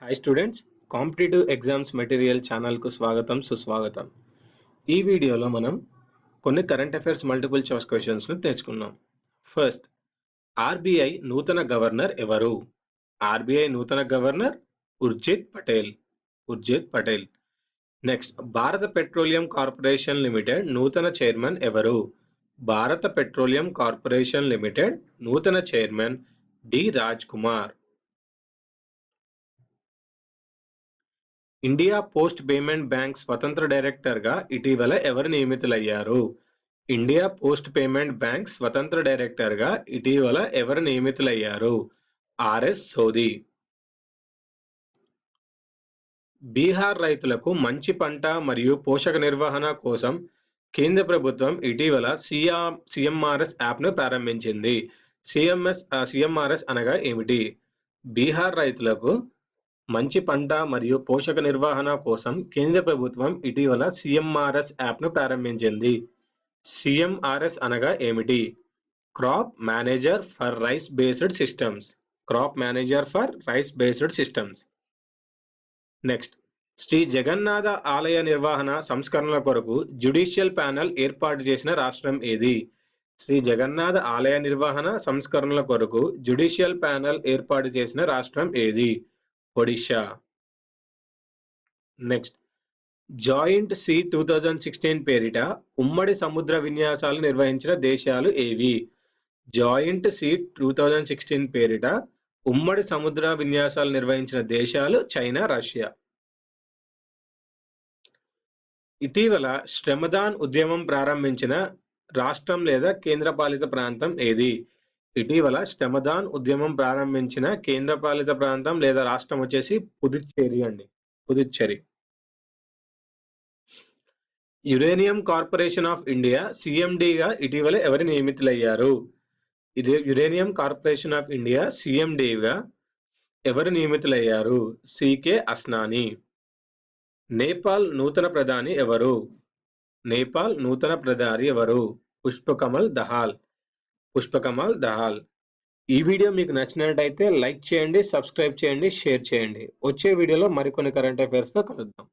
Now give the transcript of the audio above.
Hi students, competitive exams material ఛానల్కు స్వాగతం సుస్వాగతం. ఈ వీడియోలో మనం కొన్ని కరెంట్ అఫైర్స్ మల్టిపుల్ చాయిస్ క్వశ్చన్స్ను తెచ్చుకున్నాం. ఫస్ట్, ఆర్బీఐ నూతన గవర్నర్ ఎవరు? ఆర్బీఐ నూతన governor Urjit Patel. Next, Bharat petroleum corporation limited నూతన చైర్మన్ ఎవరు? భారత పెట్రోలియం కార్పొరేషన్ లిమిటెడ్ నూతన chairman D Raj Kumar. India post payment bank స్వతంత్ర డైరెక్టర్గా ఇటీవల ఎవరు నియమితులయ్యారు? ఇండియా పోస్ట్ పేమెంట్ బ్యాంక్ స్వతంత్ర డైరెక్టర్గా ఇటీవల ఎవరు నియమితులయ్యారు? ఆర్ఎస్ సోది. బీహార్ రైతులకు మంచి పంట మరియు పోషక నిర్వహణ కోసం కేంద్ర ప్రభుత్వం ఇటీవల సిఎంఆర్ఎస్ యాప్ను ప్రారంభించింది. సిఎంఆర్ఎస్ అనగా ఏమిటి? బీహార్ రైతులకు మంచి పంట మరియు పోషక నిర్వహణ కోసం కేంద్ర ప్రభుత్వం ఇటీవల సిఎంఆర్ఎస్ యాప్ను ప్రారంభించింది. సిఎంఆర్ఎస్ అనగా ఏమిటి? Crop manager for rice based systems. Next, Shri Jagannath ఆలయ నిర్వహణ సంస్కరణల కొరకు జ్యుడిషియల్ ప్యానెల్ ఏర్పాటు చేసిన రాష్ట్రం ఏది? శ్రీ జగన్నాథ ఆలయ నిర్వహణ సంస్కరణల కొరకు జ్యుడిషియల్ ప్యానెల్ ఏర్పాటు చేసిన రాష్ట్రం ఏది? ఒడిషా. నెక్స్ట్, జాయింట్ సీ 2016 పేరిట ఉమ్మడి సముద్ర విన్యాసాలు నిర్వహించిన దేశాలు ఏవి? జాయింట్ సీ 2016 పేరిట ఉమ్మడి సముద్ర విన్యాసాలు నిర్వహించిన దేశాలు చైనా, రష్యా. ఇటీవల శ్రమదాన్ ఉద్యమం ప్రారంభించిన రాష్ట్రం లేదా కేంద్రపాలిత ప్రాంతం ఏది? ఇటీవల శ్రమదాన్ ఉద్యమం ప్రారంభించిన కేంద్రపాలిత ప్రాంతం లేదా రాష్ట్రం వచ్చేసి Puducherry. Uranium corporation of India సిఎండిగా ఇటీవల ఎవరు నియమితులయ్యారు? యురేనియం కార్పొరేషన్ ఆఫ్ ఇండియా సిఎండిగా ఎవరు నియమితులయ్యారు? సికే అస్నాని. నేపాల్ నూతన ప్రధాని ఎవరు? పుష్పకమల్ దహాల్. ఈ వీడియో మీకు నచ్చినట్లయితే లైక్ చేయండి, సబ్స్క్రైబ్ చేయండి, షేర్ చేయండి. వచ్చే వీడియోలో మరికొన్ని కరెంట్ అఫైర్స్తో కలుద్దాం.